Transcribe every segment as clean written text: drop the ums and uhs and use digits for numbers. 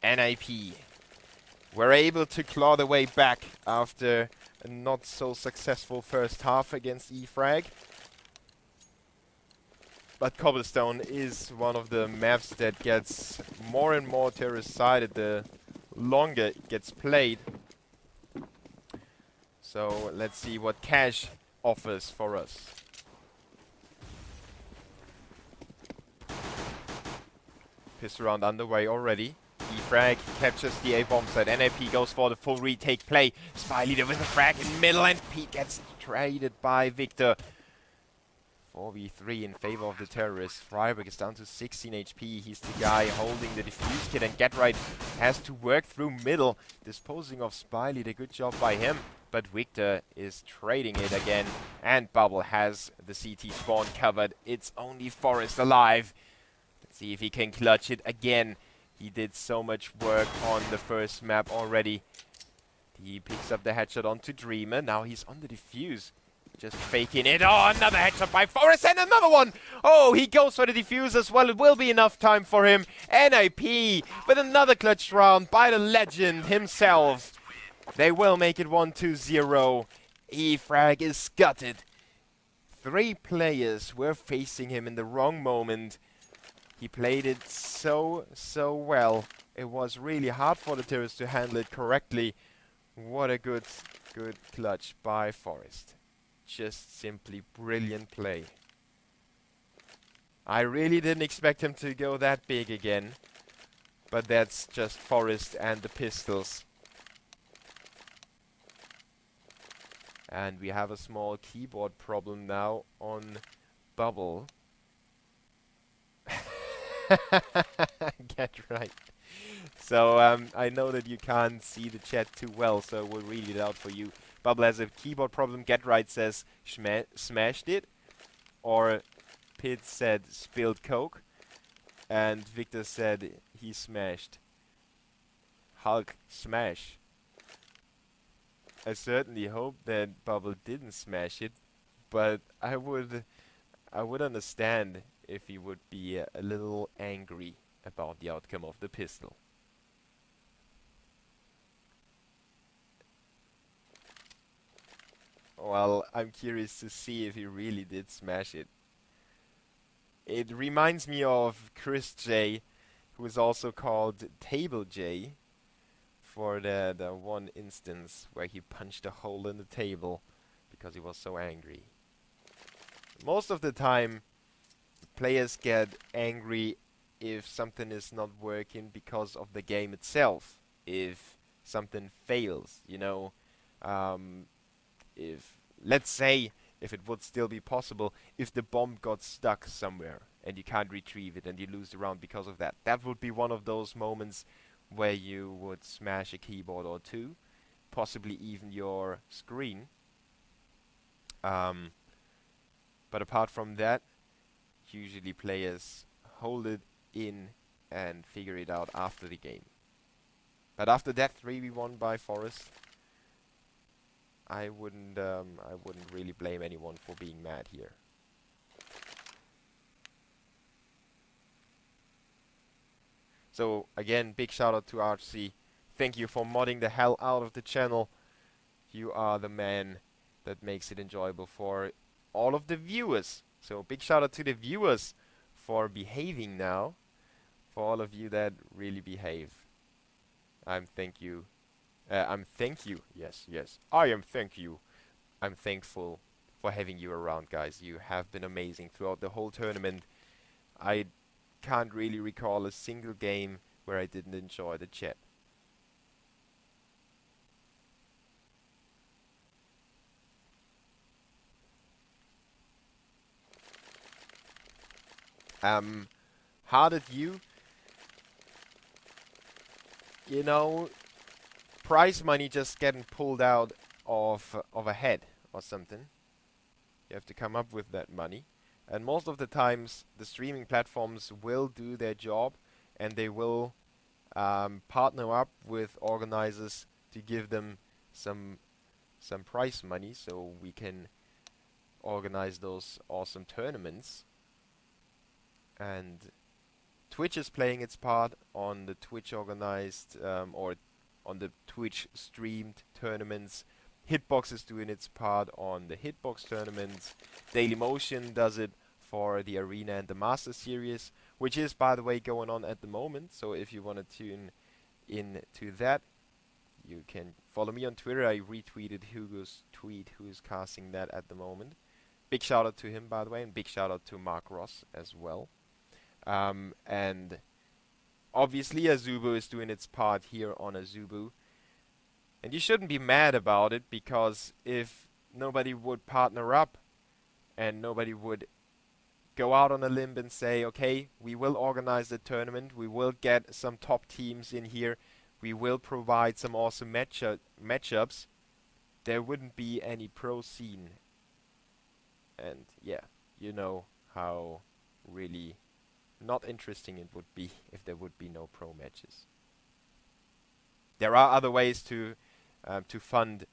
NiP were able to claw their way back after a not so successful first half against E-frag. But Cobblestone is one of the maps that gets more and more terrorist-sided the longer it gets played. So let's see what Cash offers for us. Pistol round underway already. E-frag captures the A-bomb site. NiP goes for the full retake play. Spy leader with a frag in middle, and Pete gets traded by Victor. 4v3 in favor of the terrorists. Freiberg is down to 16 HP. He's the guy holding the defuse kit, and GetRight has to work through middle, disposing of Spy leader. Good job by him. But Victor is trading it again, and Bubble has the CT spawn covered. It's only Forest alive. Let's see if he can clutch it again. He did so much work on the first map already. He picks up the headshot onto Dreamer. Now he's on the defuse. Just faking it. Oh, another headshot by Forest, and another one! Oh, he goes for the defuse as well. It will be enough time for him. NiP with another clutch round by the legend himself. They will make it 1-2-0. E-frag is gutted. 3 players were facing him in the wrong moment. He played it so well. It was really hard for the terrorists to handle it correctly. What a good clutch by Forest. Just simply brilliant play. I really didn't expect him to go that big again. But that's just Forest and the pistols. And we have a small keyboard problem now on Bubble. GetRight. So I know that you can't see the chat too well, so we'll read it out for you. Bubble has a keyboard problem. GetRight says smashed it, or Pit said spilled coke, and Victor said he smashed. Hulk smash. I certainly hope that Bubble didn't smash it, but I would understand if he would be a little angry about the outcome of the pistol. Well, I'm curious to see if he really did smash it. It reminds me of Chris J, who is also called Table J, for the one instance where he punched a hole in the table because he was so angry. Most of the time, players get angry if something is not working because of the game itself. If something fails, you know, if, let's say, if it would still be possible, if the bomb got stuck somewhere and you can't retrieve it and you lose the round because of that, that would be one of those moments where you would smash a keyboard or two, possibly even your screen. But apart from that, usually players hold it in and figure it out after the game. But after that 3v1 by Forest, I wouldn't really blame anyone for being mad here. So again, big shout out to RC. Thank you for modding the hell out of the channel. You are the man that makes it enjoyable for all of the viewers. So big shout out to the viewers for behaving now. For all of you that really behave. I'm thank you. Yes, yes. I am thank you. I'm thankful for having you around, guys. You have been amazing throughout the whole tournament. I can't really recall a single game where I didn't enjoy the chat. How did you know, prize money just getting pulled out of a head or something? You have to come up with that money. And most of the times, the streaming platforms will do their job, and they will partner up with organizers to give them some prize money, so we can organize those awesome tournaments and Twitch is playing its part on the Twitch organized or on the Twitch streamed tournaments. Hitbox is doing its part on the Hitbox tournaments. Dailymotion does it for the Arena and the Master Series, which is, by the way, going on at the moment. So if you want to tune in to that, you can follow me on Twitter. I retweeted Hugo's tweet, who is casting that at the moment. Big shout out to him, by the way, and big shout out to Mark Ross as well. And obviously Azubu is doing its part here on Azubu. And you shouldn't be mad about it, because if nobody would partner up and nobody would go out on a limb and say, okay, we will organize the tournament, we will get some top teams in here, we will provide some awesome matchups, there wouldn't be any pro scene. And yeah, you know how really not interesting it would be if there would be no pro matches. There are other ways to fund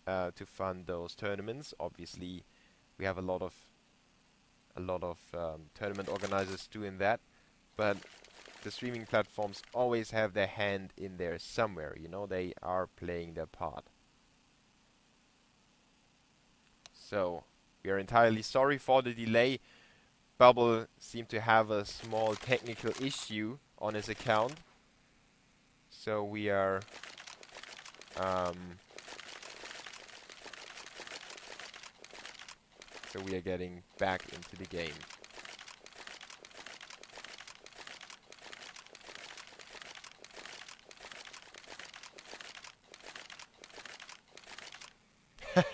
those tournaments. Obviously, we have a lot of tournament organizers doing that, but the streaming platforms always have their hand in there somewhere. You know, they are playing their part. So we are entirely sorry for the delay. Bubble seemed to have a small technical issue on his account, so we are getting back into the game.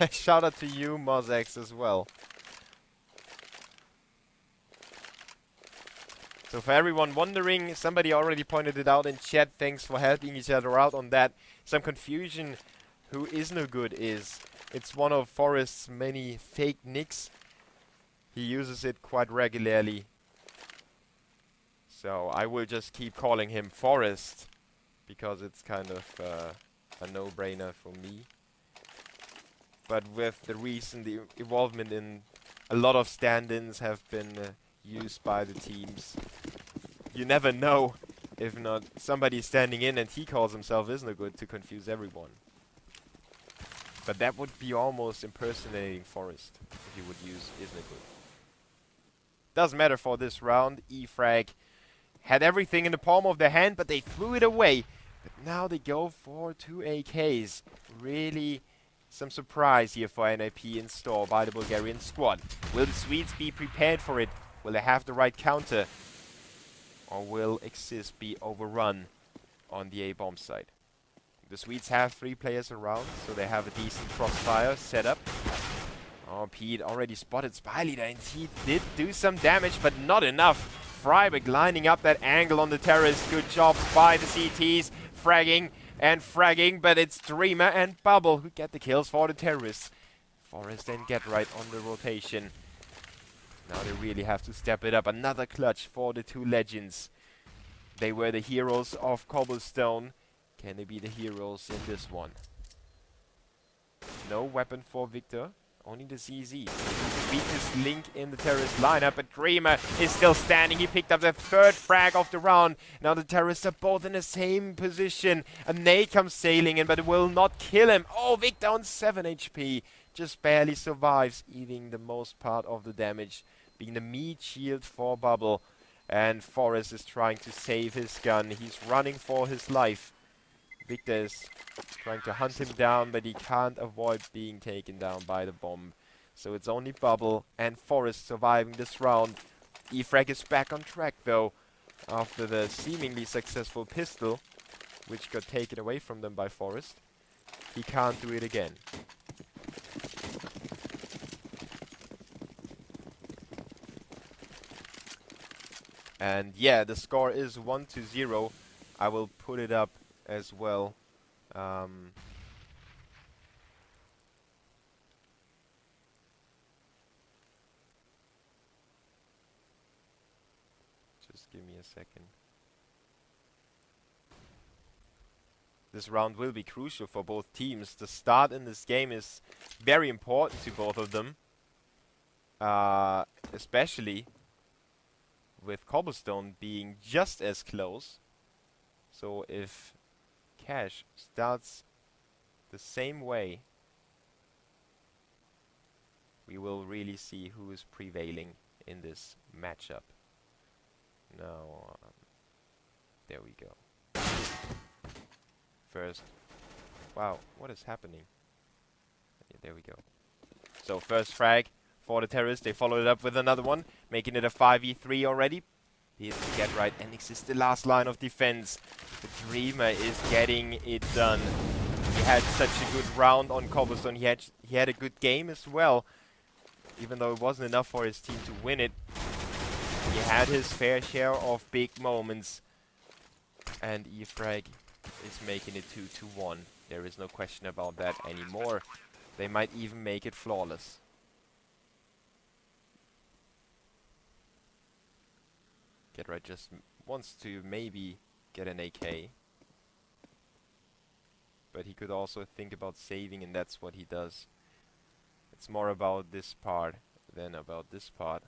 Shout out to you, Mozex, as well. So for everyone wondering, somebody already pointed it out in chat. Thanks for helping each other out on that. Some confusion. Who is no good is, it's one of Forrest's many fake nicks. He uses it quite regularly. So I will just keep calling him Forrest, because it's kind of a no-brainer for me. But with the recent involvement in a lot of stand-ins have been used by the teams, you never know if not somebody standing in and he calls himself is no good to confuse everyone. But that would be almost impersonating Forrest if you would use is no good. Doesn't matter for this round. E-frag had everything in the palm of their hand, but they threw it away. But now they go for 2 AKs. Really some surprise here for NiP in store by the Bulgarian squad. Will the Swedes be prepared for it? Will they have the right counter? Or will Exis be overrun on the A-bomb side? The Swedes have 3 players around, so they have a decent crossfire set up. Oh, Pete already spotted Spyleader, and he did do some damage, but not enough. Freiberg lining up that angle on the terrace. Good job by the CTs, fragging and fragging, but it's Dreamer and Bubble who get the kills for the terrorists. Forrest and Get Right on the rotation. Now they really have to step it up. Another clutch for the 2 legends. They were the heroes of Cobblestone. Can they be the heroes in this one? No weapon for Victor. Only the CZ. Weakest link in the terrorist lineup, but Dreamer is still standing. He picked up the 3rd frag of the round. Now the terrorists are both in the same position. A nade comes sailing in, but it will not kill him. Oh, Victor on 7 HP. Just barely survives, eating the most part of the damage, being the meat shield for Bubble. And Forrest is trying to save his gun. He's running for his life. Victor is trying to hunt him down, but he can't avoid being taken down by the bomb. So it's only Bubble and Forrest surviving this round. E-frag is back on track though, after the seemingly successful pistol, which got taken away from them by Forrest. He can't do it again. And yeah, the score is 1-0. I will put it up as well. Just give me a second. This round will be crucial for both teams. The start in this game is very important to both of them. Especially with Cobblestone being just as close. So if Cash starts the same way, we will really see who is prevailing in this matchup. Now, there we go. First, wow, what is happening? Yeah, there we go. So first frag for the terrorists. They followed it up with another one, making it a 5v3 already. Here's the get right, and this is the last line of defense. The Dreamer is getting it done. He had such a good round on Cobblestone. He had a good game as well, even though it wasn't enough for his team to win it. He had his fair share of big moments, and E-frag is making it 2-1. There is no question about that anymore. They might even make it flawless. Get right just wants to maybe get an AK, but he could also think about saving, and that's what he does. It's more about this part than about this part.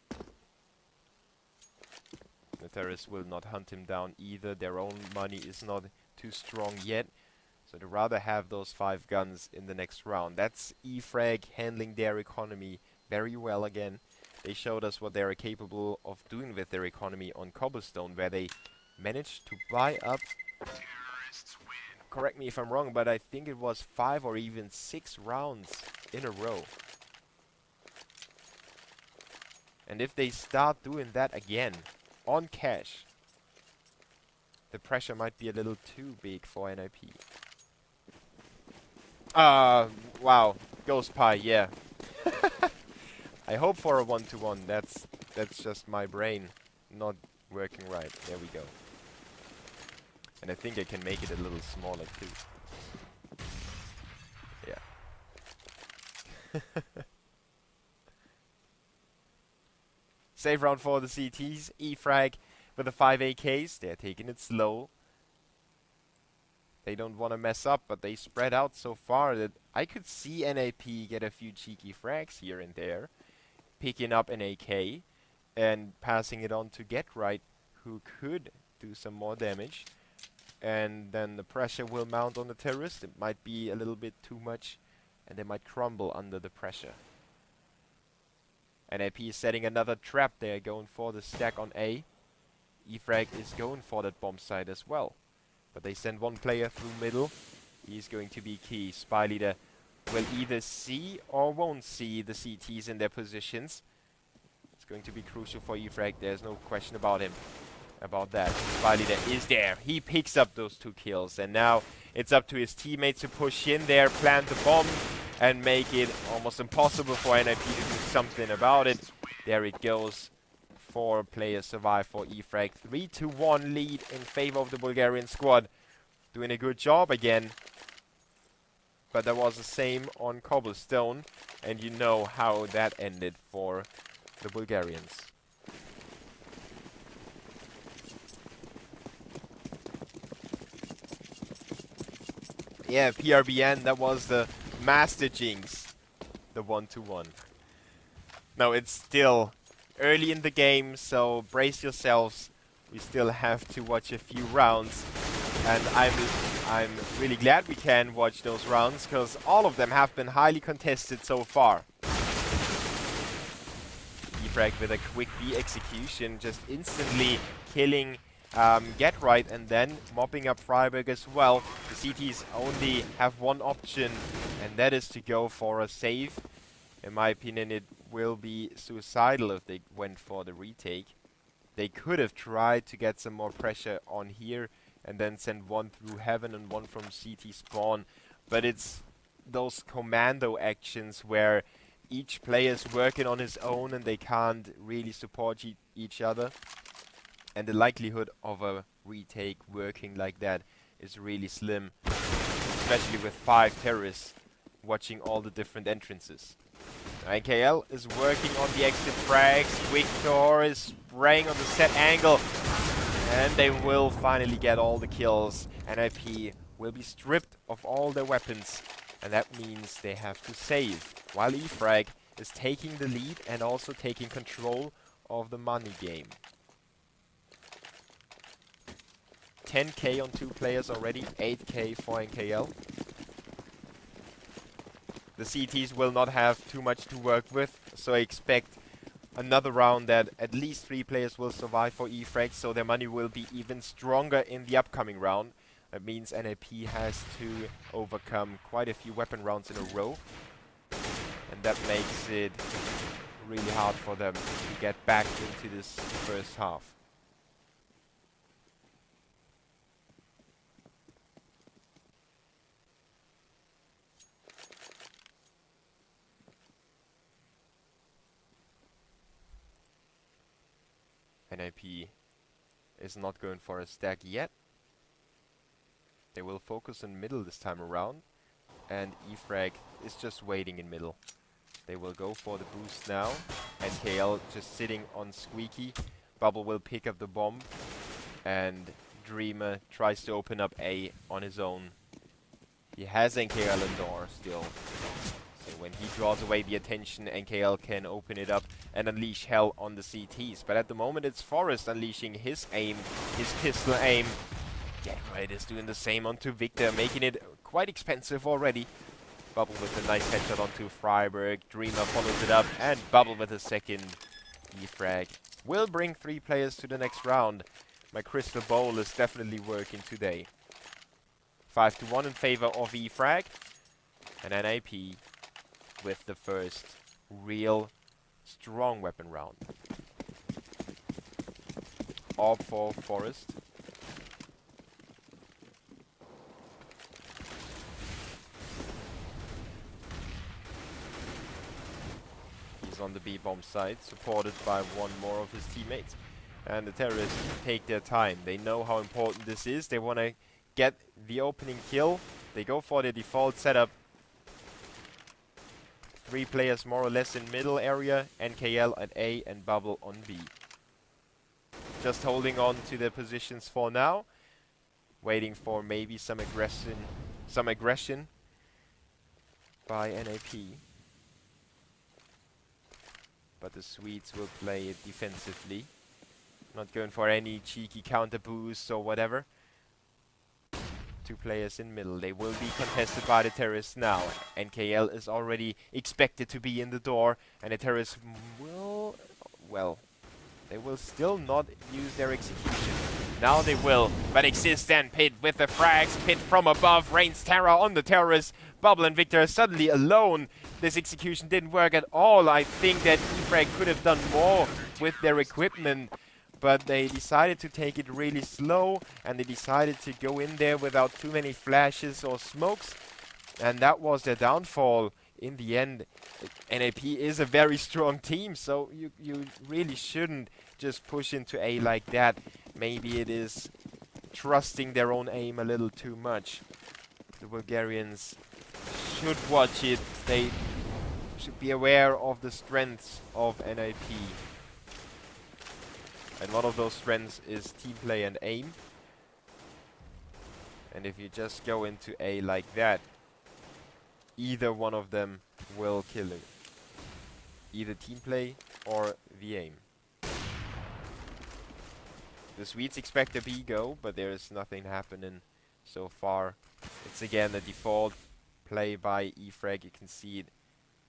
The terrorists will not hunt him down either. Their own money is not too strong yet, so they'd rather have those 5 guns in the next round. That's E-frag handling their economy very well again. They showed us what they are capable of doing with their economy on Cobblestone, where they managed to buy up, correct me if I'm wrong, but I think it was 5 or even 6 rounds in a row. And if they start doing that again on Cash, the pressure might be a little too big for NiP. Wow, Ghost Pie, yeah. I hope for a 1-1. That's just my brain not working right. There we go. And I think I can make it a little smaller too. Yeah. Save round for the CTs. E-frag with the 5 AKs. They're taking it slow. They don't want to mess up, but they spread out so far that I could see NiP get a few cheeky frags here and there, picking up an AK and passing it on to Get Right, who could do some more damage. And then the pressure will mount on the terrorist. It might be a little bit too much, and they might crumble under the pressure. NiP is setting another trap there, going for the stack on A. E-frag is going for that bomb site as well. But they send one player through middle. He's going to be key. Spy Leader will either see or won't see the CTs in their positions. It's going to be crucial for E-frag. There's no question about that. Spy Leader is there. He picks up those 2 kills. And now it's up to his teammates to push in there, plant the bomb, and make it almost impossible for NiP to do something about it. There it goes. 4 players survive for E-frag. 3-1 lead in favor of the Bulgarian squad. Doing a good job again. But there was the same on Cobblestone, and you know how that ended for the Bulgarians. Yeah, PRBN, that was the Master Jinx. The 1-1. Now it's still early in the game, so brace yourselves. We still have to watch a few rounds, and I'm really glad we can watch those rounds, because all of them have been highly contested so far. E-frag with a quick B execution, just instantly killing Get Right, and then mopping up Freiburg as well. The CTs only have one option, and that is to go for a save. In my opinion, it will be suicidal if they went for the retake. They could have tried to get some more pressure on here and then send one through heaven and one from CT spawn, but it's those commando actions where each player is working on his own and they can't really support each other, and the likelihood of a retake working like that is really slim, especially with 5 terrorists watching all the different entrances. IKL is working on the exit frags. Victor is spraying on the set angle, and they will finally get all the kills. NiP will be stripped of all their weapons, and that means they have to save, while E-frag is taking the lead and also taking control of the money game. 10k on 2 players already, 8k for NKL. The CTs will not have too much to work with, so I expect another round that at least 3 players will survive for E-frag, so their money will be even stronger in the upcoming round. That means NiP has to overcome quite a few weapon rounds in a row, and that makes it really hard for them to get back into this first half. NiP is not going for a stack yet. They will focus in middle this time around, and E-frag is just waiting in middle. They will go for the boost now. NKL just sitting on Squeaky. Bubble will pick up the bomb, and Dreamer tries to open up A on his own. He has NKL indoor still. So when he draws away the attention, NKL can open it up and unleash hell on the CTs. But at the moment it's Forest unleashing his aim, his pistol aim. GetRight is doing the same onto Victor, making it quite expensive already. Bubble with a nice headshot onto Freiburg. Dreamer follows it up, and Bubble with a second E-frag. Will bring 3 players to the next round. My crystal ball is definitely working today. 5-1 in favor of E-frag. And NiP with the first real strong weapon round. Orb for Forest. He's on the B-bomb side, supported by one more of his teammates. And the terrorists take their time. They know how important this is. They want to get the opening kill. They go for the default setup. 3 players more or less in middle area, NKL at A and Bubble on B. Just holding on to their positions for now, waiting for maybe some aggression by NiP. But the Swedes will play it defensively, not going for any cheeky counter boosts or whatever. 2 players in middle. They will be contested by the terrorists now. NKL is already expected to be in the door, and the terrorists will, well, they will still not use their execution. Now they will, but Exist and Pit with the frags. Pit from above rains terror on the terrorists. Bubble and Victor are suddenly alone. This execution didn't work at all. I think that E-frag could have done more with their equipment, but they decided to take it really slow, and they decided to go in there without too many flashes or smokes, and that was their downfall. In the end, NiP is a very strong team, so you really shouldn't just push into A like that. Maybe it is trusting their own aim a little too much. The Bulgarians should watch it. They should be aware of the strengths of NiP. And one of those strengths is team play and aim. And if you just go into A like that, either one of them will kill you. Either team play or the aim. The Swedes expect a B go, but there is nothing happening so far. It's again a default play by E-frag. You can see it.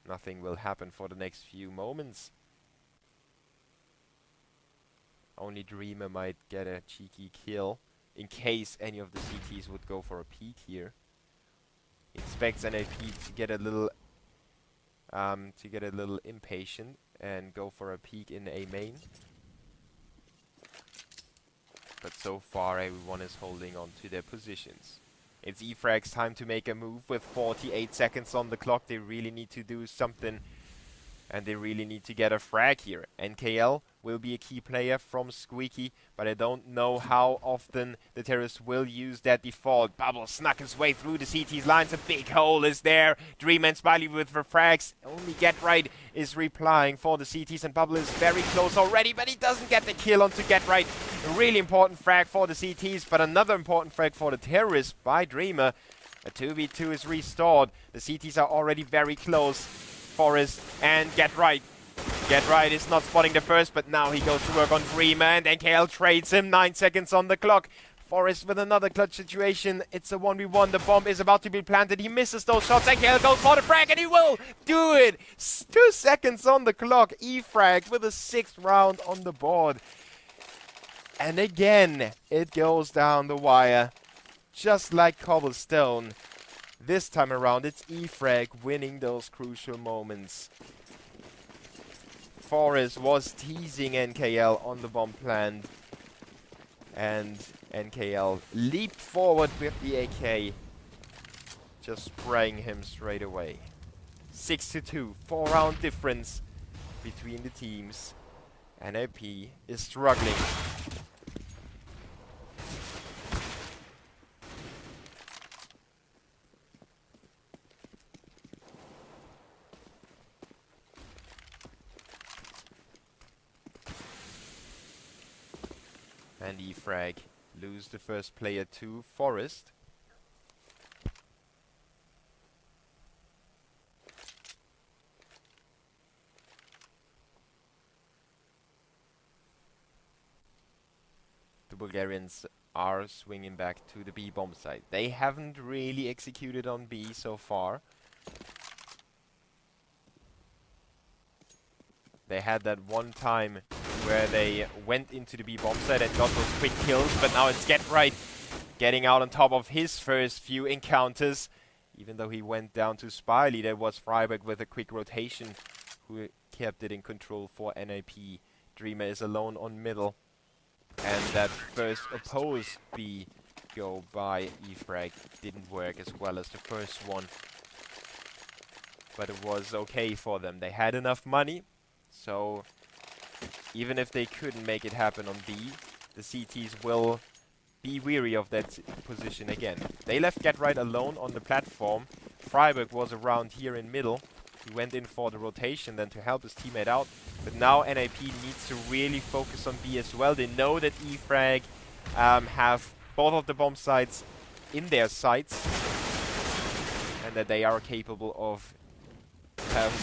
Nothing will happen for the next few moments. Only Dreamer might get a cheeky kill in case any of the CTs would go for a peek here. He expects NiP to get a little impatient and go for a peek in A main. But so far everyone is holding on to their positions. It's E-frag's time to make a move with 48 seconds on the clock. They really need to do something, and they really need to get a frag here. NKL will be a key player from Squeaky, but I don't know how often the terrorists will use that default. Bubble snuck his way through the CT's lines. A big hole is there. Dream and Smiley with the frags. Only GetRight is replying for the CTs, and Bubble is very close already, but he doesn't get the kill onto GetRight. A really important frag for the CTs, but another important frag for the terrorists by Dreamer. A 2v2 is restored. The CTs are already very close. Forest and GetRight. GetRight is not spotting the first, but now he goes to work on Dreamer, and NKL trades him. 9 seconds on the clock. Forest with another clutch situation. It's a 1v1. The bomb is about to be planted. He misses those shots. And KL goes for the frag, and he will do it. 2 seconds on the clock. E-frag with a 6th round on the board. And again, it goes down the wire. Just like Cobblestone. This time around, it's E-frag winning those crucial moments. Forest was teasing NKL on the bomb plant. And NKL leaped forward with the AK. Just spraying him straight away. 6-2, 4-round difference between the teams. NiP is struggling. And E-frag lose the first player to Forest. The Bulgarians are swinging back to the B bomb site. They haven't really executed on B so far. They had that one time where they went into the B bomb site and got those quick kills, but now it's GetRight getting out on top of his first few encounters. Even though he went down to Spiley, there was Freiberg with a quick rotation who kept it in control for NiP. Dreamer is alone on middle. And that first opposed B go by E-frag didn't work as well as the first one. But it was okay for them. They had enough money, so even if they couldn't make it happen on B, the CTs will be weary of that position again. They left GetRight alone on the platform. Freiberg was around here in middle. He went in for the rotation then to help his teammate out. But now NiP needs to really focus on B as well. They know that E-frag have both of the bomb sites in their sights. And that they are capable of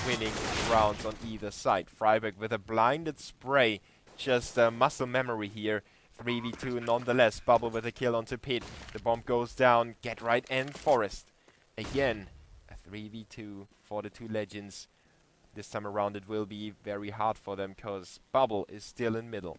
winning rounds on either side. Freiberg with a blinded spray. Just muscle memory here. 3v2 nonetheless. Bubble with a kill onto Pit. The bomb goes down. GetRight and Forest. Again, a 3v2 for the two legends. This time around it will be very hard for them because Bubble is still in middle.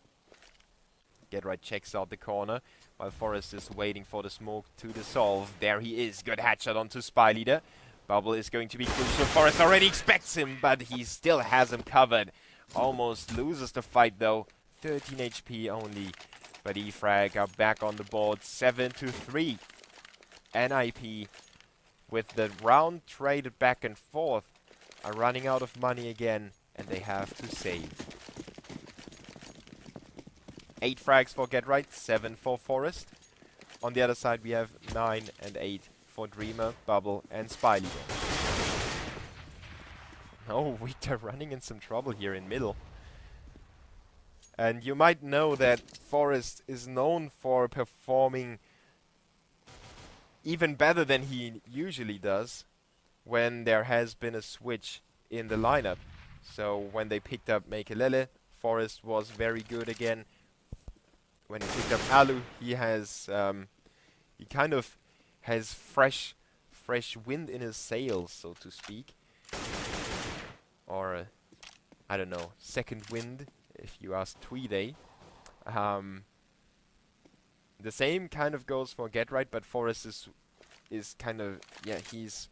GetRight checks out the corner while Forest is waiting for the smoke to dissolve. There he is. Good headshot onto Spy Leader. Bubble is going to be crucial. Forest already expects him, but he still has him covered. Almost loses the fight though. 13 HP only. But E-frag are back on the board. 7-3. NiP with the round traded back and forth are running out of money again, and they have to save. 8 frags for GetRight, 7 for Forest. On the other side we have 9 and 8 for Dreamer, Bubble and Spy Leader. Oh, Victor running in some trouble here in middle. And you might know that Forest is known for performing even better than he usually does when there has been a switch in the lineup. So when they picked up Mekelele, Forest was very good again. When he picked up Alu, he has he kind of has fresh wind in his sails, so to speak. Or I don't know, second wind, if you ask Tweeday. The same kind of goes for GetRight, but Forest is kind of, yeah, he's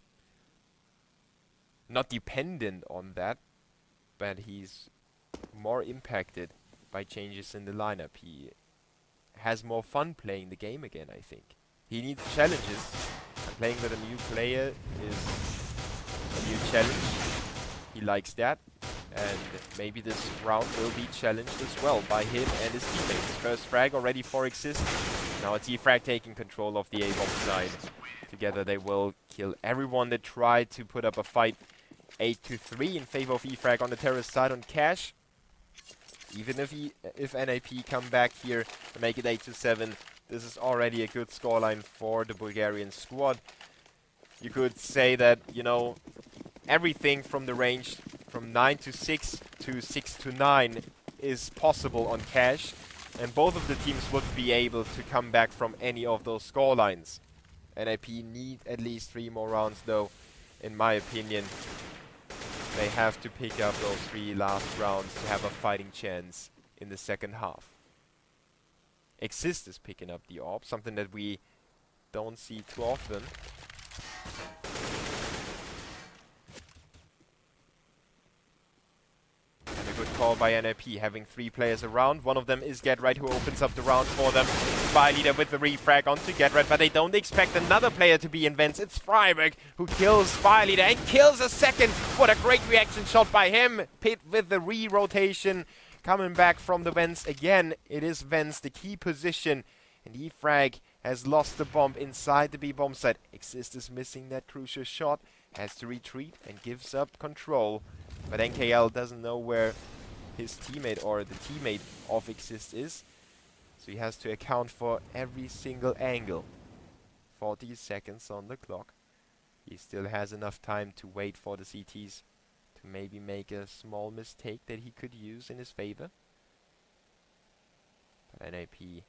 not dependent on that, but he's more impacted by changes in the lineup. He has more fun playing the game again, I think. He needs challenges, and playing with a new player is a new challenge. He likes that, and maybe this round will be challenged as well by him and his teammates. First frag already for Exist. Now it's E-frag taking control of the A-bomb side. Together they will kill everyone that tried to put up a fight. 8-3 in favor of E-frag on the terrorist side on Cash. Even if NiP come back here to make it 8-7, this is already a good scoreline for the Bulgarian squad. You could say that, you know, everything from the range from 9-6 to 6-9 is possible on Cash. And both of the teams would be able to come back from any of those score lines. NiP need at least 3 more rounds though, in my opinion. They have to pick up those 3 last rounds to have a fighting chance in the second half. Exist is picking up the AWP, something that we don't see too often. And a good call by NiP, having 3 players around. One of them is GetRight, who opens up the round for them. Spy leader with the refrag onto GetRight, but they don't expect another player to be in Vents. It's Freiburg who kills Spy leader and kills a second. What a great reaction shot by him. Pit with the re-rotation. Coming back from the Vents again. It is Vents, the key position. And E-frag has lost the bomb inside the B bomb site. Exist is missing that crucial shot. Has to retreat and gives up control. But NKL doesn't know where his teammate or the teammate of Exist is. So he has to account for every single angle. 40 seconds on the clock. He still has enough time to wait for the CTs to maybe make a small mistake that he could use in his favor. But NiP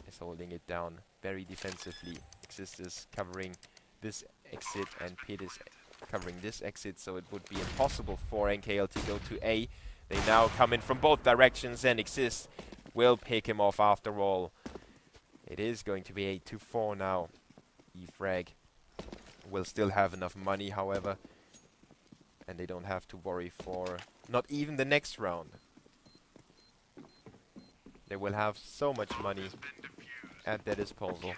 is holding it down very defensively. Exist is covering this exit and Pit is covering this exit, so it would be impossible for NKL to go to A. They now come in from both directions and Exist will pick him off after all. It is going to be 8-4 now. E-frag will still have enough money, however, and they don't have to worry for not even the next round. They will have so much money at their disposal.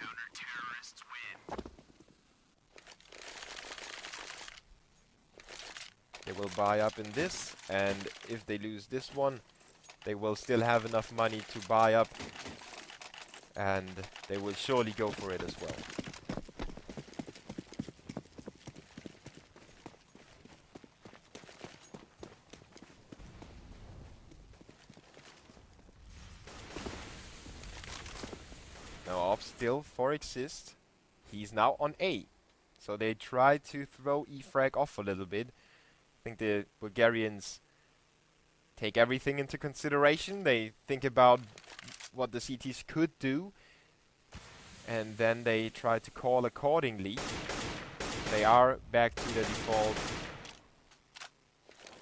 They will buy up in this, and if they lose this one, they will still have enough money to buy up, and they will surely go for it as well. Now up still for Exist. He's now on A. So they try to throw E-frag off a little bit. I think the Bulgarians take everything into consideration. They think about what the CTs could do, and then they try to call accordingly. They are back to the default.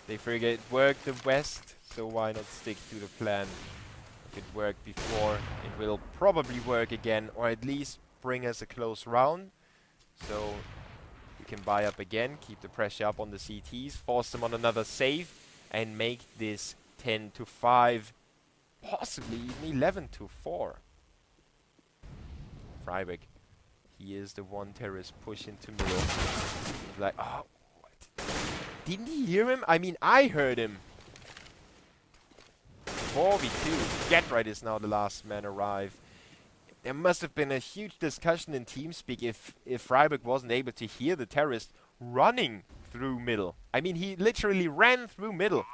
They figure it worked the West, so why not stick to the plan? If it worked before, it will probably work again, or at least bring us a close round. So we can buy up again, keep the pressure up on the CTs, force them on another save, and make this 10-5, possibly even 11-4. Freiburg, he is the one terrorist push into middle. He's like, oh, what? Didn't he hear him? I mean, I heard him. 4v2. GetRight is now the last man arrive. There must have been a huge discussion in TeamSpeak if Freiburg wasn't able to hear the terrorist running through middle. I mean, he literally ran through middle.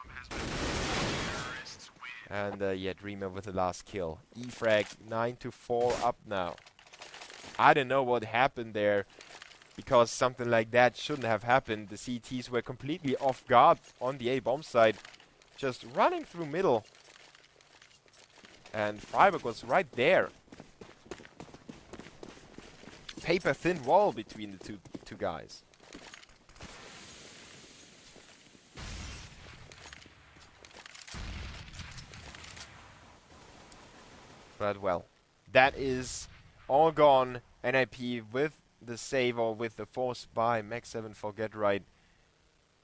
And yeah, Dreamer with the last kill. E-frag 9-4 up now. I don't know what happened there, because something like that shouldn't have happened. The CTs were completely off guard on the A bomb side, just running through middle. And Freiburg was right there. Paper thin wall between the two guys. But well, that is all gone. NiP with the save, or with the force by map2 for GetRight.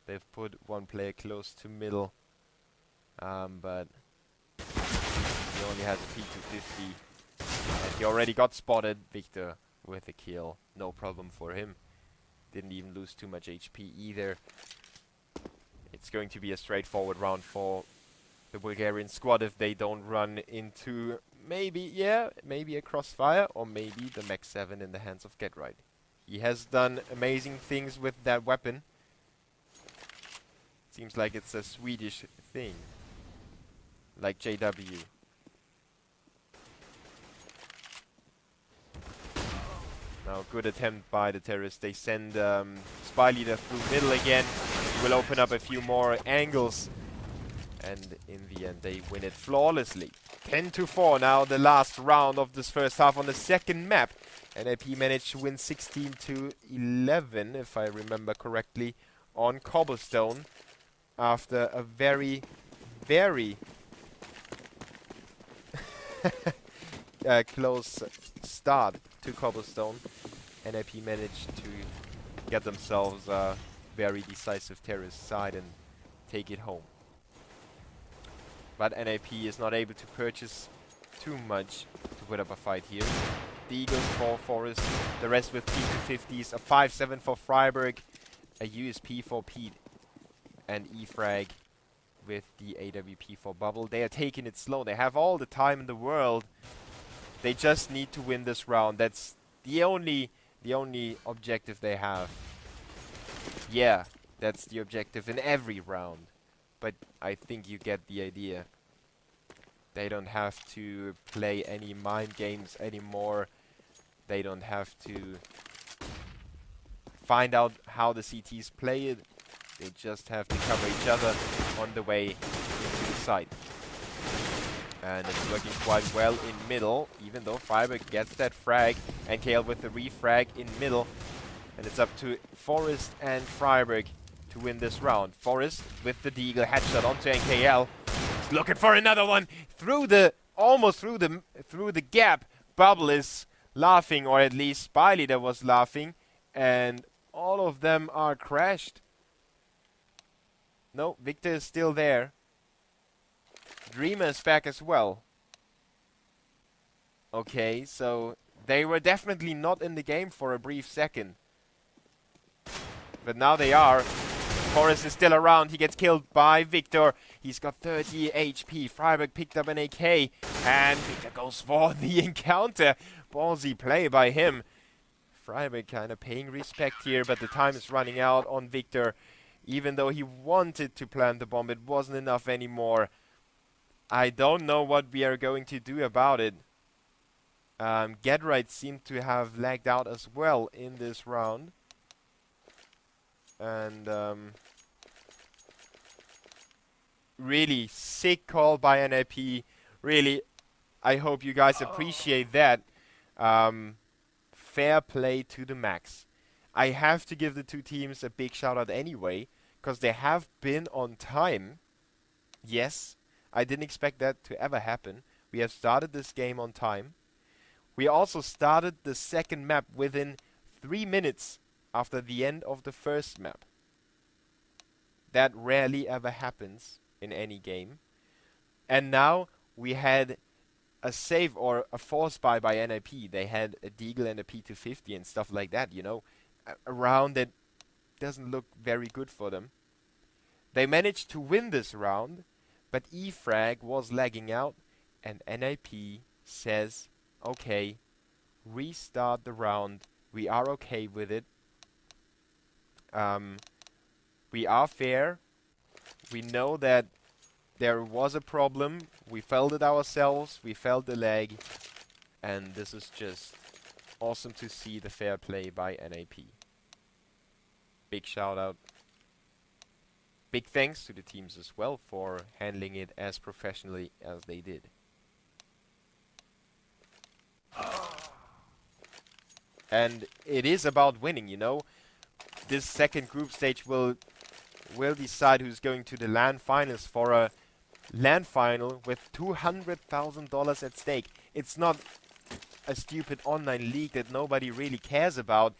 They've put one player close to middle, but he only has a P250, and he already got spotted. Victor with a kill, no problem for him. Didn't even lose too much HP either. It's going to be a straightforward round for the Bulgarian squad if they don't run into maybe a crossfire, or maybe the map2 in the hands of GetRight. He has done amazing things with that weapon. Seems like it's a Swedish thing, like JW. Now, good attempt by the terrorists. They send Spy Leader through middle again. He will open up a few more angles. And in the end, they win it flawlessly. 10-4 now, the last round of this first half on the second map. NiP managed to win 16-11, if I remember correctly, on Cobblestone. After a very, very close start to Cobblestone, NiP managed to get themselves a very decisive terrace side and take it home. But NiP is not able to purchase too much to put up a fight here. The Eagle for Forest, the rest with P250s, a 5-7 for Freiburg, a USP for Pete, and E-frag with the AWP for Bubble. They are taking it slow. They have all the time in the world. They just need to win this round. That's the only objective they have. Yeah, that's the objective in every round. But I think you get the idea. They don't have to play any mind games anymore. They don't have to find out how the CTs play it. They just have to cover each other on the way into the site. And it's working quite well in middle, even though Freiburg gets that frag. NKL with the refrag in middle. And it's up to Forest and Freiburg to win this round. Forest with the Deagle headshot onto NKL. He's looking for another one through the through the gap. Bubble is laughing, or at least Spy Leader was laughing, and all of them are crashed. No, Victor is still there. Dreamer is back as well. Okay, so they were definitely not in the game for a brief second. But now they are. Forrest is still around. He gets killed by Victor. He's got 30 HP. Freiburg picked up an AK. And Victor goes for the encounter. Ballsy play by him. Freiburg kind of paying respect here, but the time is running out on Victor. Even though he wanted to plant the bomb, it wasn't enough anymore. I don't know what we are going to do about it. Get Right seemed to have lagged out as well in this round. And really sick call by NiP. Really, I hope you guys appreciate that. Fair play to the max. I have to give the two teams a big shout out anyway, because they have been on time. Yes, I didn't expect that to ever happen. We have started this game on time. We also started the second map within 3 minutes after the end of the first map. That rarely ever happens in any game. And now we had a save or a force buy by NiP. They had a Deagle and a P250 and stuff like that, you know. A round that doesn't look very good for them. They managed to win this round, but E-frag was lagging out, and NiP says, okay, restart the round. We are okay with it. We are fair. We know that there was a problem. We felt it ourselves. We felt the lag. And this is just awesome to see the fair play by NiP. Big shout out. Big thanks to the teams as well for handling it as professionally as they did. And it is about winning, you know. This second group stage will decide who's going to the LAN finals for a LAN final with $200,000 at stake. It's not a stupid online league that nobody really cares about.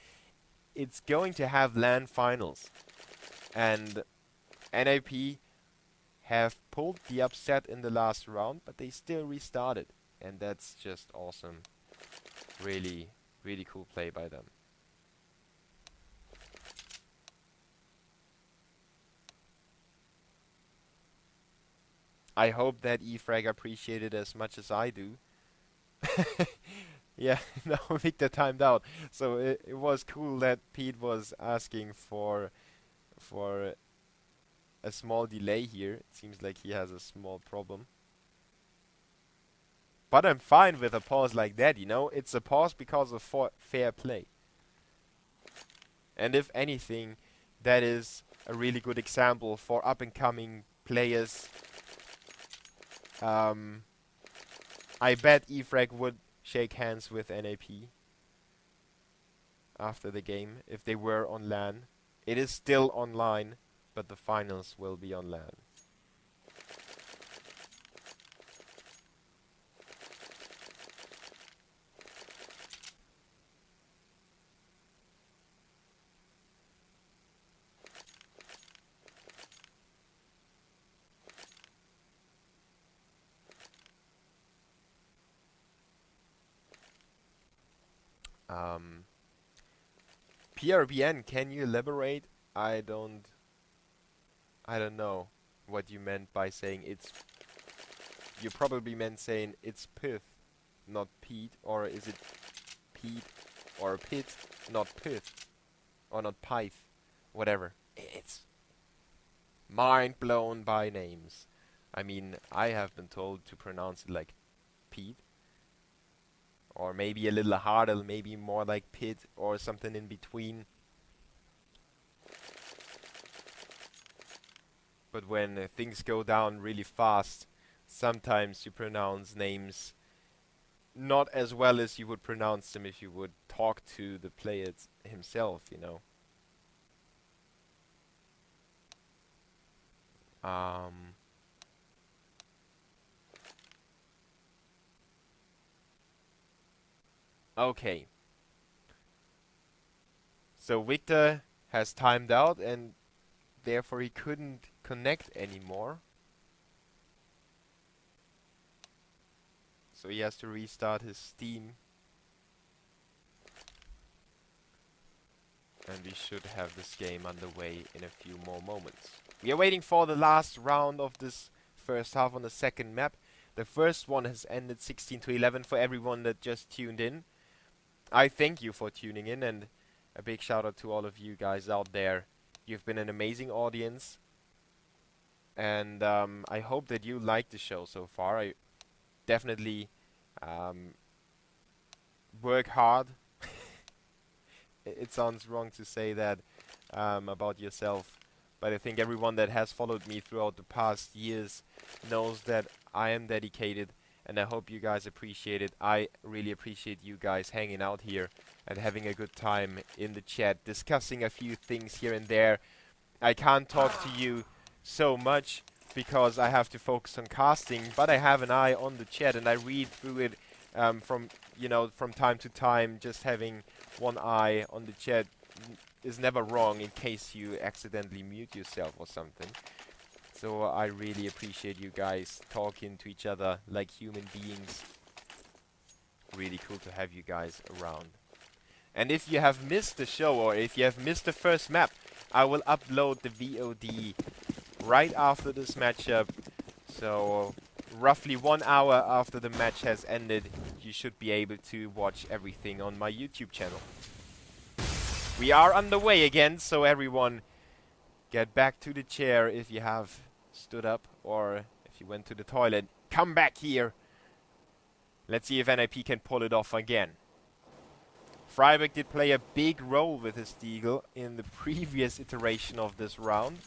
It's going to have LAN finals. And NiP have pulled the upset in the last round, but they still restarted. And that's just awesome. Really, really cool play by them. I hope that E-frag appreciate it as much as I do. Yeah, no, Victor timed out. So it was cool that Pete was asking for a small delay here. It seems like he has a small problem. But I'm fine with a pause like that, you know. It's a pause because of fair play. And if anything, that is a really good example for up-and-coming players I bet E-frag would shake hands with NiP after the game if they were on LAN. It is still online, but the finals will be on LAN. PRBN, can you elaborate? I don't know what you meant by saying it's. You probably meant saying it's pith, not Pete, or is it Pete or pit, not pith, or not pyth, whatever. It's mind blown by names. I mean, I have been told to pronounce it like Pete, or maybe a little harder, maybe more like pit, or something in between. But when things go down really fast, sometimes you pronounce names not as well as you would pronounce them if you would talk to the player himself, you know. Okay. So Victor has timed out and therefore he couldn't connect anymore. So he has to restart his Steam. And we should have this game underway in a few more moments. We are waiting for the last round of this first half on the second map. The first one has ended 16-11 for everyone that just tuned in. I thank you for tuning in, and a big shout out to all of you guys out there. You've been an amazing audience, and I hope that you liked the show so far. I definitely work hard. It sounds wrong to say that about yourself, but I think everyone that has followed me throughout the past years knows that I am dedicated, and I hope you guys appreciate it. I really appreciate you guys hanging out here and having a good time in the chat, discussing a few things here and there. I can't talk to you so much because I have to focus on casting, but I have an eye on the chat and I read through it from time to time. Just having one eye on the chat is never wrong in case you accidentally mute yourself or something. So I really appreciate you guys talking to each other like human beings. Really cool to have you guys around. And if you have missed the show or if you have missed the first map, I will upload the VOD right after this matchup. So roughly 1 hour after the match has ended, you should be able to watch everything on my YouTube channel. We are underway again, so everyone get back to the chair if you have stood up or if you went to the toilet. Come back here. Let's see if NiP can pull it off again. Freiburg did play a big role with his Deagle in the previous iteration of this round.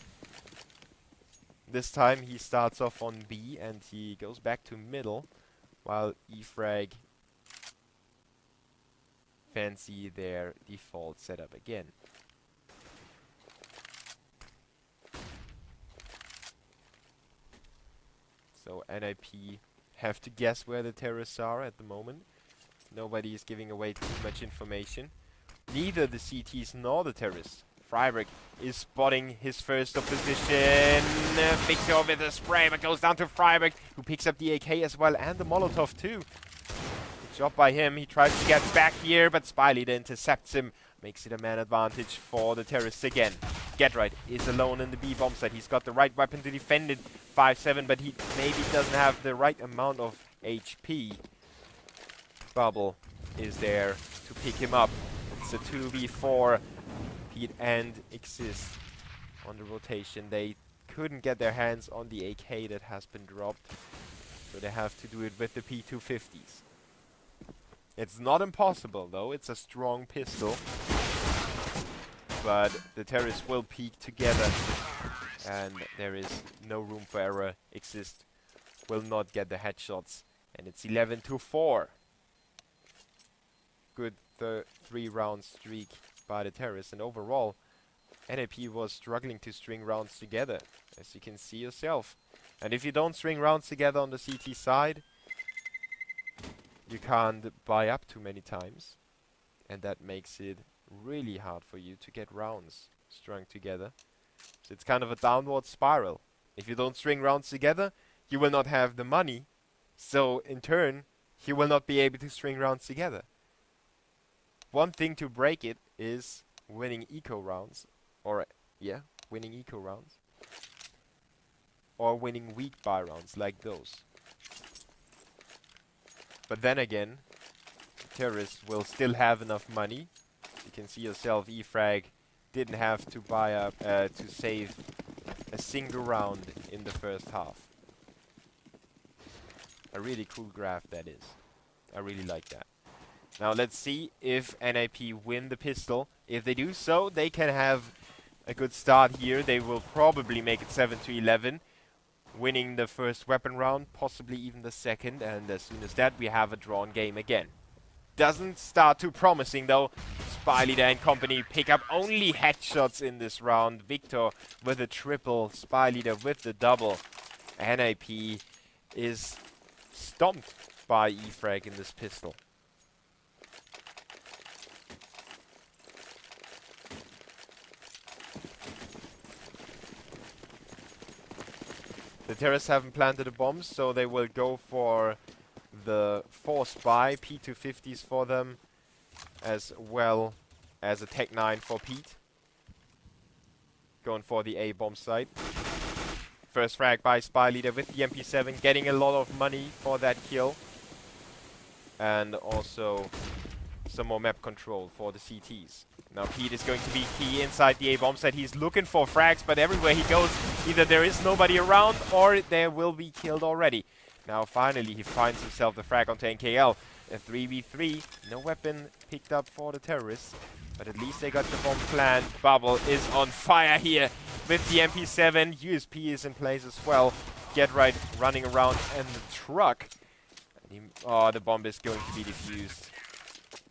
This time he starts off on B and he goes back to middle, while E-frag fancy their default setup again. So NiP have to guess where the terrorists are at the moment. Nobody is giving away too much information. Neither the CTs nor the terrorists. Freiburg is spotting his first opposition. Victor with a spray, but goes down to Freiburg, who picks up the AK as well, and the Molotov too. Good job by him. He tries to get back here, but Spyleader intercepts him. Makes it a man advantage for the terrorists again. Getright is alone in the B bomb site. He's got the right weapon to defend it. 5-7, but he maybe doesn't have the right amount of HP. Bubble is there to pick him up. It's a 2v4. Pete and Exist on the rotation. They couldn't get their hands on the AK that has been dropped, so they have to do it with the P250s. It's not impossible though, it's a strong pistol, but the terrorists will peek together and there is no room for error. Exist will not get the headshots. And it's 11-4. Good 3-round streak by the terrorists. And overall, NiP was struggling to string rounds together, as you can see yourself. And if you don't string rounds together on the CT side, you can't buy up too many times. And that makes it really hard for you to get rounds strung together. So it's kind of a downward spiral. If you don't string rounds together, you will not have the money. So in turn, you will not be able to string rounds together. One thing to break it is winning eco rounds. Or, yeah, winning eco rounds. Or winning weak buy rounds like those. But then again, the terrorists will still have enough money. You can see yourself, E-frag didn't have to buy up to save a single round in the first half. A really cool graph that is. I really like that. Now let's see if NiP win the pistol. If they do so, they can have a good start here. They will probably make it 7-11, winning the first weapon round, possibly even the second, and as soon as that we have a drawn game again. Doesn't start too promising though. Spyleader and company pick up only headshots in this round. Victor with a triple, Spyleader with the double. NiP is stomped by E-frag in this pistol. The terrorists haven't planted the bombs, so they will go for the 4 spy, P250s for them, as well as a Tech 9 for Pete. Going for the A bomb site. First frag by Spyleader with the MP7, getting a lot of money for that kill. And also some more map control for the CTs. Now Pete is going to be key inside the A bomb site. He's looking for frags, but everywhere he goes, either there is nobody around or they will be killed already. Now finally he finds himself the frag onto NKL. A 3v3, no weapon picked up for the terrorists, but at least they got the bomb planned. Bubble is on fire here with the MP7. USP is in place as well. Get right running around and the truck. And oh, the bomb is going to be defused.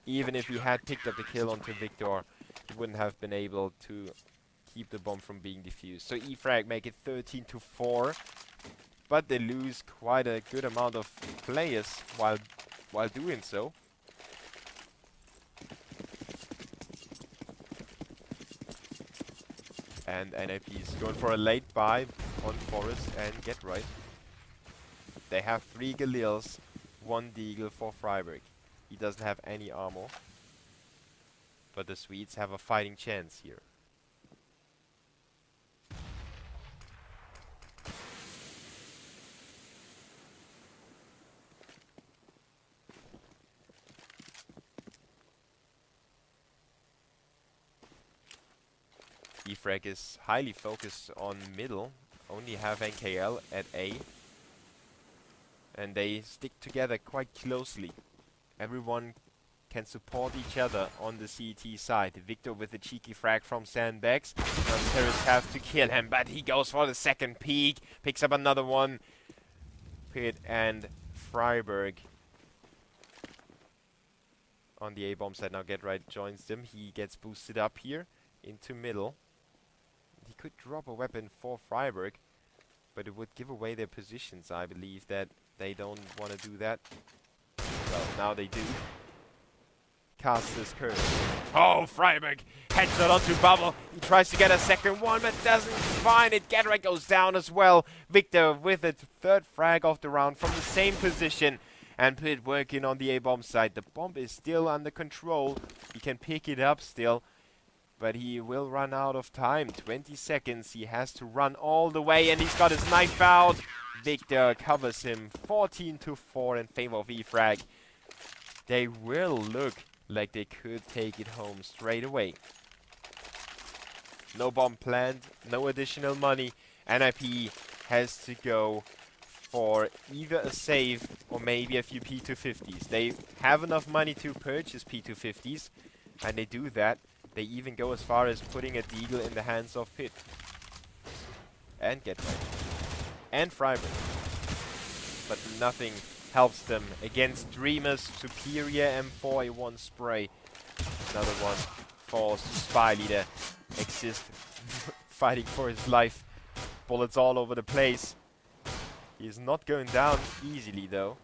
Even if he had picked up the kill onto Victor, he wouldn't have been able to keep the bomb from being defused. So E-frag make it 13-4, but they lose quite a good amount of players while doing so. And NiP is going for a late buy on Forest and Get Right. They have 3 Galils, 1 Deagle for Freiburg. He doesn't have any armor, but the Swedes have a fighting chance here. E-frag is highly focused on middle, only have NKL at A, and they stick together quite closely. Everyone can support each other on the CT side. Victor with a cheeky frag from sandbags. Now the terrorists have to kill him, but he goes for the second peek, picks up another one. Pitt and Freiburg on the A bomb side. Now Get Right joins them. He gets boosted up here into middle. He could drop a weapon for Freiburg, but it would give away their positions. I believe that they don't want to do that. Well, now they do. Cast this curse. Oh, Freiburg! Headshot onto Bubble. He tries to get a second one, but doesn't find it. Get Right goes down as well. Victor with a 3rd frag of the round from the same position. And Pitt working on the A bomb side. The bomb is still under control. He can pick it up still, but he will run out of time. 20 seconds. He has to run all the way, and he's got his knife out. Victor covers him 14-4 in favor of E-frag. They will look like they could take it home straight away. No bomb planned, no additional money. NiP has to go for either a save or maybe a few P250s. They have enough money to purchase P250s, and they do that. They even go as far as putting a Deagle in the hands of Pitt. And Get Right. And Freiburg. but nothing helps them against Dreamer's superior M4A1 spray. Another one falls to Spy Leader. Exist fighting for his life. Bullets all over the place. He's not going down easily though.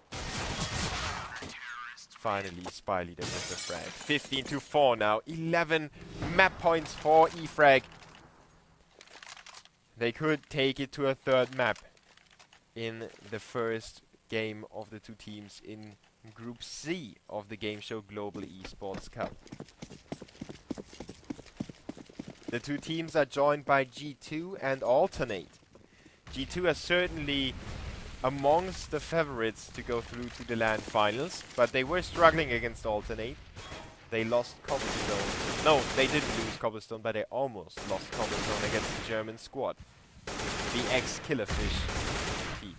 Finally, Spy Leader with the frag. 15-4 now. 11 map points for E-frag. They could take it to a third map in the first game of the two teams in Group C of the Game Show Global Esports Cup. The two teams are joined by G2 and Alternate. G2 are certainly amongst the favorites to go through to the LAN finals, but they were struggling against Alternate. They lost Cobblestone. No, they didn't lose Cobblestone, but they almost lost Cobblestone against the German squad. The ex-Killerfish team.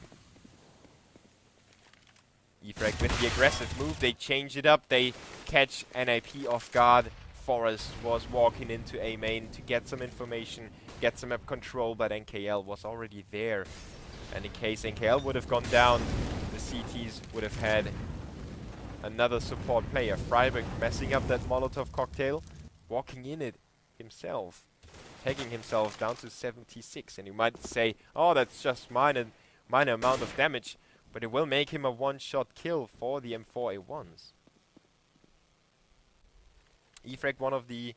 E-frag with the aggressive move, they change it up, they catch NiP off guard. Forest was walking into A main to get some information, get some map control, but NKL was already there. And in case NKL would have gone down, the CTs would have had another support player. Freiburg messing up that Molotov cocktail, walking in it himself, taking himself down to 76. And you might say, oh, that's just minor amount of damage, but it will make him a one-shot kill for the M4A1s. E-frag, one of the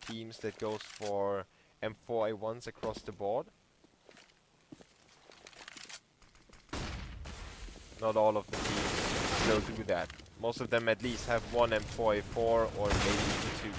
teams that goes for M4A1s across the board. Not all of the teams will do that. Most of them at least have one M4A4 or maybe even two.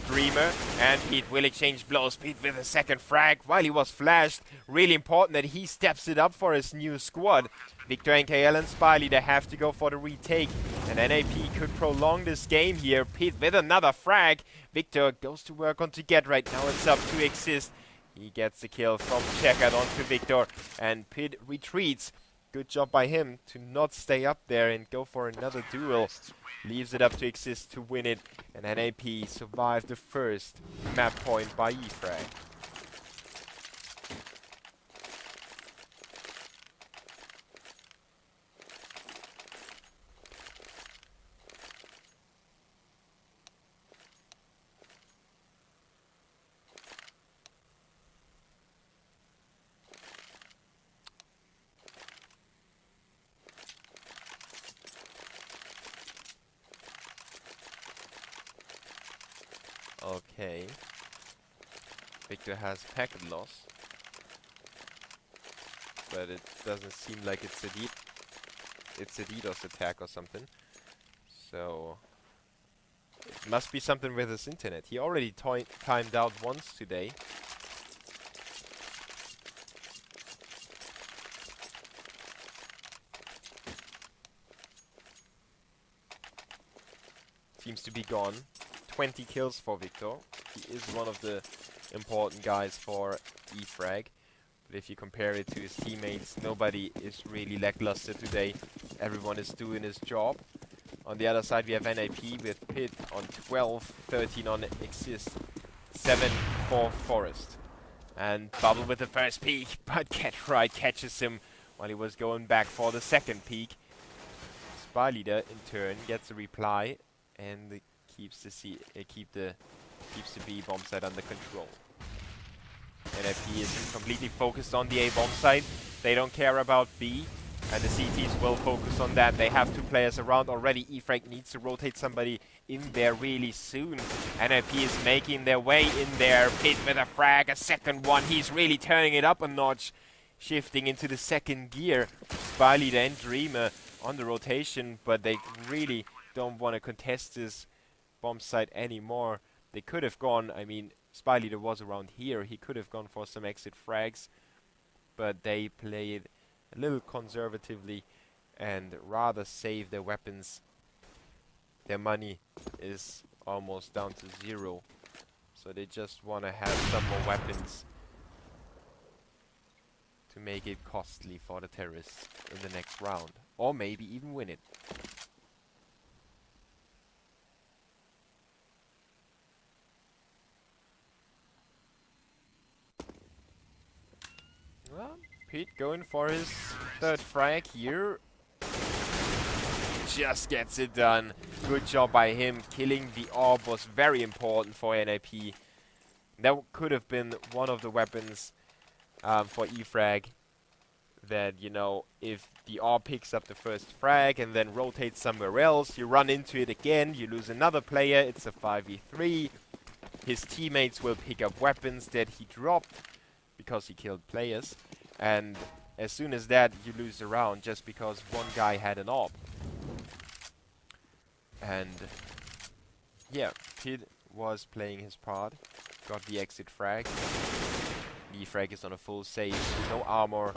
Dreamer and Pete will exchange blows. Pete with a second frag while he was flashed. Really important that he steps it up for his new squad. Victor, NKL and Spy Leader have to go for the retake. And NiP could prolong this game here. Pete with another frag. Victor goes to work on to get right now. It's up to Exist. He gets the kill from Checkered onto Victor. And Pete retreats. Good job by him to not stay up there and go for another duel. Leaves it up to Exist to win it. And NiP survived the first map point by E-frag. Okay. Victor has packet loss. But it doesn't seem like it's a DDoS attack or something. So it must be something with his internet. He already timed out once today. Seems to be gone. 20 kills for Victor. He is one of the important guys for E-frag. But if you compare it to his teammates, nobody is really lackluster today. Everyone is doing his job. On the other side, we have NiP with Pit on 12, 13 on Exist, 7 for Forest. And Bubble with the first peek, but Catright catches him while he was going back for the second peek. Spy Leader, in turn, gets a reply and keeps the B bomb site under control. NiP is completely focused on the A bomb site. They don't care about B, and the CTs will focus on that. They have 2 players around already. E-frag needs to rotate somebody in there really soon. NiP is making their way in there. Pit with a frag, a second one. He's really turning it up a notch, shifting into the second gear. Spy Leader and Dreamer on the rotation, but they really don't want to contest this bomb site anymore. They could have gone, I mean, Spy Leader was around here. He could have gone for some exit frags, but they played a little conservatively and rather save their weapons. Their money is almost down to 0, so they just want to have some more weapons to make it costly for the terrorists in the next round, or maybe even win it. Well, Pete going for his third frag here. Just gets it done. Good job by him. Killing the orb was very important for NiP. That could have been one of the weapons for E-frag. That, you know, if the orb picks up the first frag and then rotates somewhere else, you run into it again, you lose another player, it's a 5v3. His teammates will pick up weapons that he dropped because he killed players. And as soon as that, you lose the round just because one guy had an orb. And yeah, Pid was playing his part, got the exit frag. E-frag is on a full save, no armor,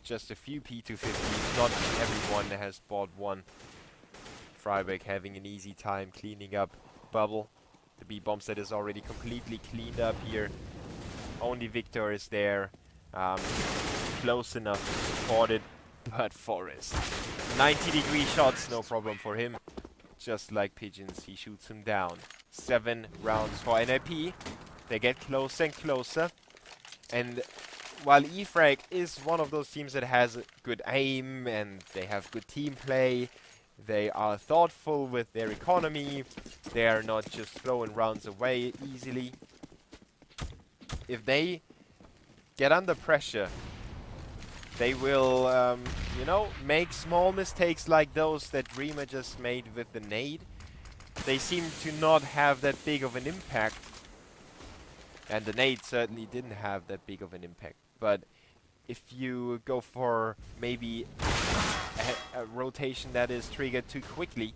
just a few P250s, not everyone has bought one. Freiburg having an easy time cleaning up Bubble. The B-bomb set is already completely cleaned up here. Only Victor is there, close enough to support it, but Forest. 90-degree shots, no problem for him. Just like pigeons, he shoots him down. 7 rounds for NiP. They get closer and closer. And while E-frag is one of those teams that has good aim and they have good team play, they are thoughtful with their economy, they are not just throwing rounds away easily. If they get under pressure, they will, you know, make small mistakes like those that Dreamer just made with the nade. They seem to not have that big of an impact. And the nade certainly didn't have that big of an impact. But if you go for maybe a rotation that is triggered too quickly,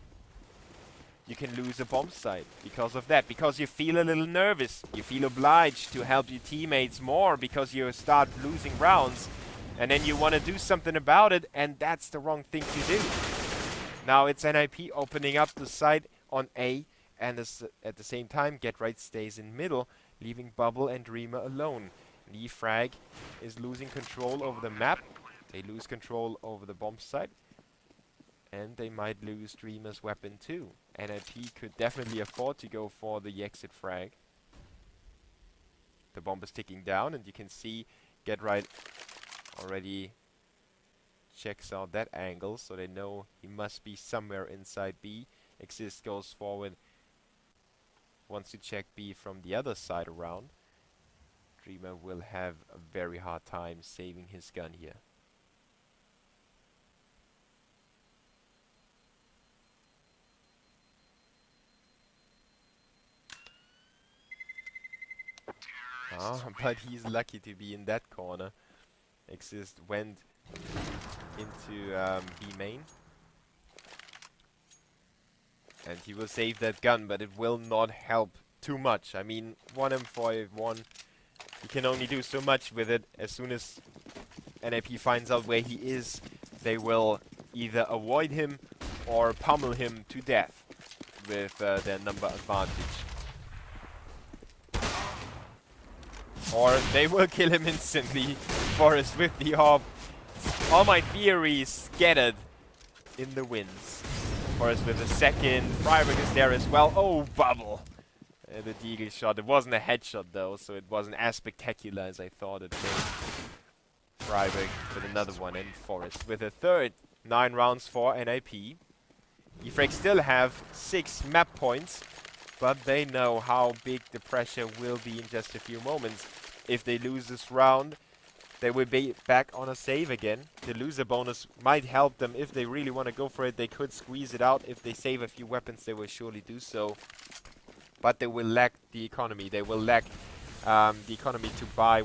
you can lose a bomb site because of that. Because you feel a little nervous. You feel obliged to help your teammates more because you start losing rounds. And then you want to do something about it, and that's the wrong thing to do. Now it's NiP opening up the site on A, and at the same time, Get Right stays in middle, leaving Bubble and Dreamer alone. E-frag is losing control over the map. They lose control over the bomb site. And they might lose Dreamer's weapon too. NiP could definitely afford to go for the exit frag. The bomb is ticking down, and you can see Get Right already checks out that angle, so they know he must be somewhere inside B. Exist goes forward, wants to check B from the other side around. Dreamer will have a very hard time saving his gun here. But he's lucky to be in that corner. Exist went into B main. And he will save that gun, but it will not help too much. I mean, 1M4A1, you can only do so much with it. As soon as NiP finds out where he is, they will either avoid him or pummel him to death with their number advantage. Or they will kill him instantly. Forest with the orb. All my theories scattered in the winds. Forest with a second. Freiburg is there as well. Oh, Bubble. The deagle shot. It wasn't a headshot though, so it wasn't as spectacular as I thought it was. Freiburg with another one, and Forest with a third. 9 rounds for NiP. E-frag still have 6 map points, but they know how big the pressure will be in just a few moments. If they lose this round, they will be back on a save again. The loser bonus might help them. If they really want to go for it, they could squeeze it out. If they save a few weapons, they will surely do so. But they will lack the economy. They will lack the economy to buy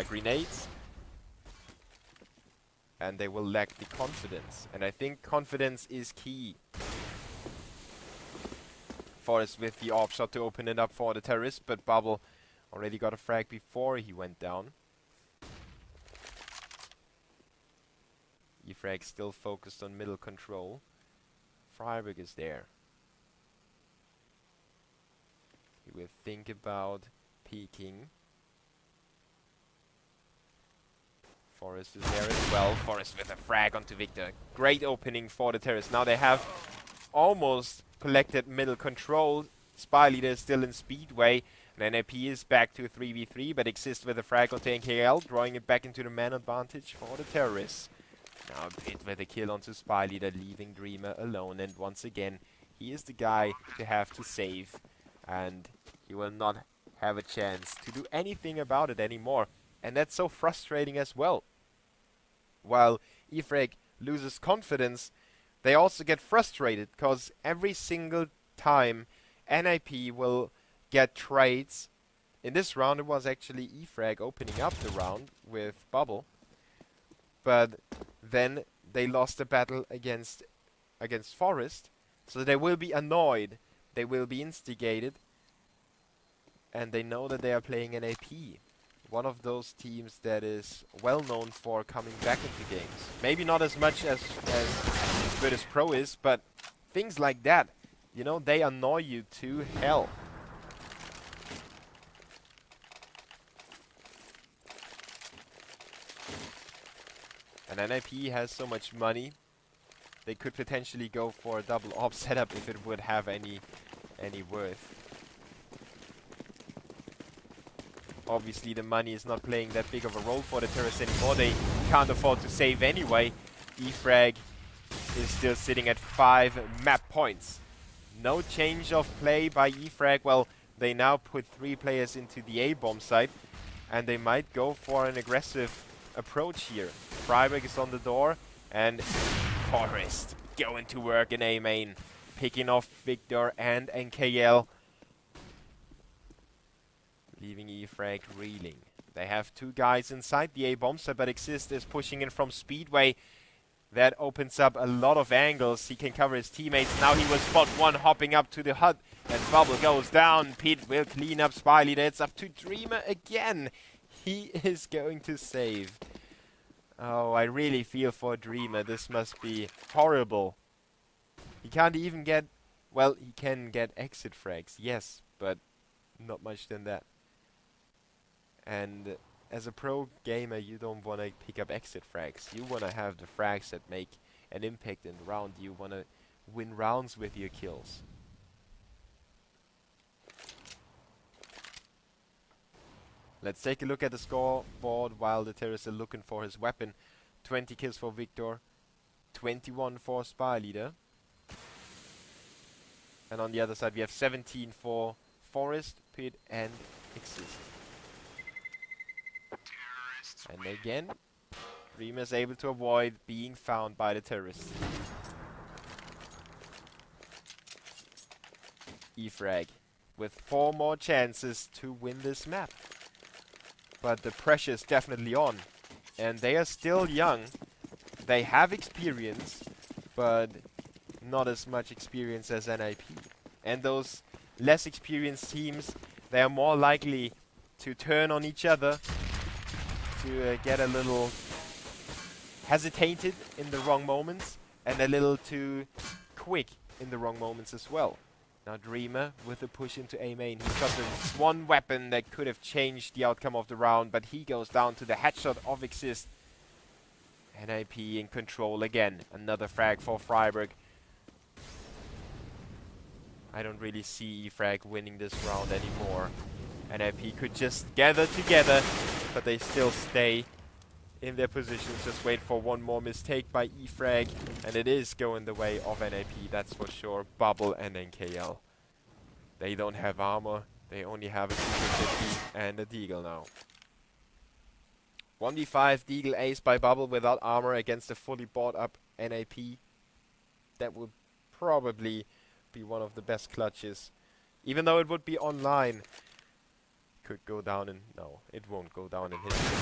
grenades. And they will lack the confidence. And I think confidence is key. Forest with the orb shot to open it up for the terrorist, but Bubble already got a frag before he went down. E-frag still focused on middle control. Freiburg is there. He will think about peeking. Forest is there as well. Forest with a frag onto Victor. Great opening for the terrorists. Now they have almost collected middle control. Spy leader is still in Speedway. And NiP is back to 3v3, but exists with a frag onto NKL, drawing it back into the man advantage for the terrorists. Now Pit with a kill onto Spy Leader, leaving Dreamer alone. And once again, he is the guy to have to save. And he will not have a chance to do anything about it anymore. And that's so frustrating as well. While E-frag loses confidence, they also get frustrated, because every single time NiP will get trades. In this round it was actually E-frag opening up the round with Bubble. But then they lost the battle against Forest. So they will be annoyed, they will be instigated, and they know that they are playing NiP. One of those teams that is well known for coming back into games. Maybe not as much as good as Pro is, but things like that, you know, they annoy you to hell. And NiP has so much money, they could potentially go for a double AWP setup if it would have any worth. Obviously the money is not playing that big of a role for the terrorists anymore. They can't afford to save anyway. E-frag is still sitting at 5 map points. No change of play by E-frag. Well, they now put 3 players into the A-bomb site, and they might go for an aggressive approach here. Freiburg is on the door, and Forest going to work in A main, picking off Victor and NKL, leaving E-frag reeling. They have 2 guys inside the A-bomb site, but Exist is pushing in from Speedway. That opens up a lot of angles. He can cover his teammates. Now he will spot one hopping up to the hut, and Bubble goes down. Pete will clean up Spy Leader. It's up to Dreamer again. He is going to save. Oh, I really feel for Dreamer. This must be horrible. He can't even get... Well, he can get exit frags, yes, but not much than that. And as a pro gamer, you don't want to pick up exit frags. You want to have the frags that make an impact in the round. You want to win rounds with your kills. Let's take a look at the scoreboard while the terrorists are looking for his weapon. 20 kills for Victor, 21 for Spy Leader. And on the other side we have 17 for Forest, Pit and Exist. And again, Dreamer is able to avoid being found by the terrorists. E-frag with 4 more chances to win this map. But the pressure is definitely on. And they are still young. They have experience, but not as much experience as NiP. And those less experienced teams, they are more likely to turn on each other, to get a little hesitated in the wrong moments, and a little too quick in the wrong moments as well. Now Dreamer with a push into A main. He's got the one weapon that could have changed the outcome of the round, but he goes down to the headshot of Exist. NiP in control again. Another frag for Freiburg. I don't really see E-frag winning this round anymore. NiP could just gather together, but they still stay in their positions. Just wait for one more mistake by E-frag, and it is going the way of NiP, that's for sure. Bubble and NKL. They don't have armor, they only have a 250 and a Deagle now. 1v5 Deagle ace by Bubble without armor against a fully bought up NiP. That would probably be one of the best clutches. Even though it would be online. Could go down in... No, it won't go down in history.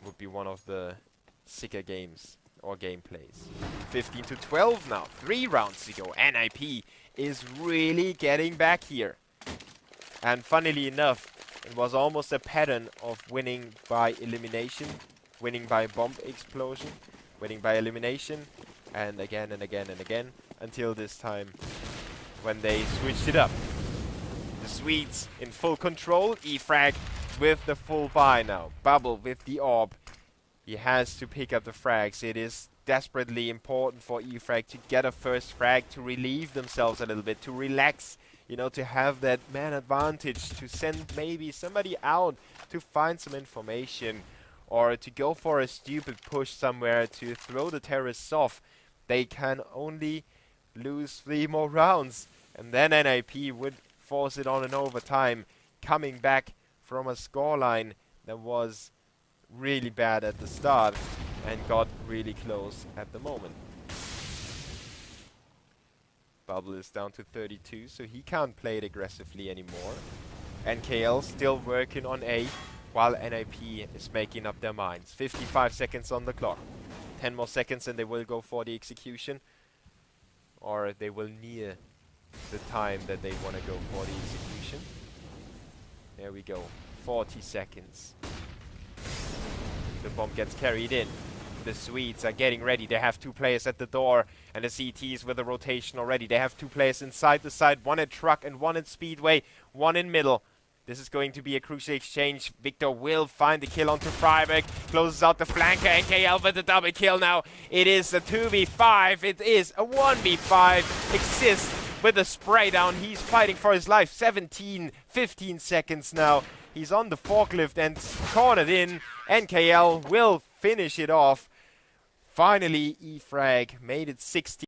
Would be one of the sicker games or gameplays. 15 to 12 now. 3 rounds to go. NiP is really getting back here. And funnily enough, it was almost a pattern of winning by elimination, winning by bomb explosion, winning by elimination, and again and again and again, until this time when they switched it up. The Swedes in full control. E-frag with the full buy now. Bubble with the orb. He has to pick up the frags. It is desperately important for E-frag to get a first frag, to relieve themselves a little bit, to relax you know, to have that man advantage, to send maybe somebody out to find some information, or to go for a stupid push somewhere to throw the terrorists off. They can only lose 3 more rounds, and then NiP would force it on an overtime, coming back from a scoreline that was really bad at the start and got really close at the moment. Bubble is down to 32, so he can't play it aggressively anymore. NKL still working on A, while NiP is making up their minds. 55 seconds on the clock. 10 more seconds and they will go for the execution. Or they will near the time that they want to go for the execution. There we go. 40 seconds. The bomb gets carried in. The Swedes are getting ready. They have 2 players at the door, and the CTs with a rotation already. They have 2 players inside the side, 1 at truck and 1 at speedway, 1 in middle. This is going to be a crucial exchange. Victor will find the kill onto Freiburg, closes out the flanker. NKL with the double kill now. It is a 2v5. It is a 1v5. Exist with a spray down. He's fighting for his life. 15 seconds now. He's on the forklift and cornered in. NKL will finish it off. Finally, E-frag made it 16.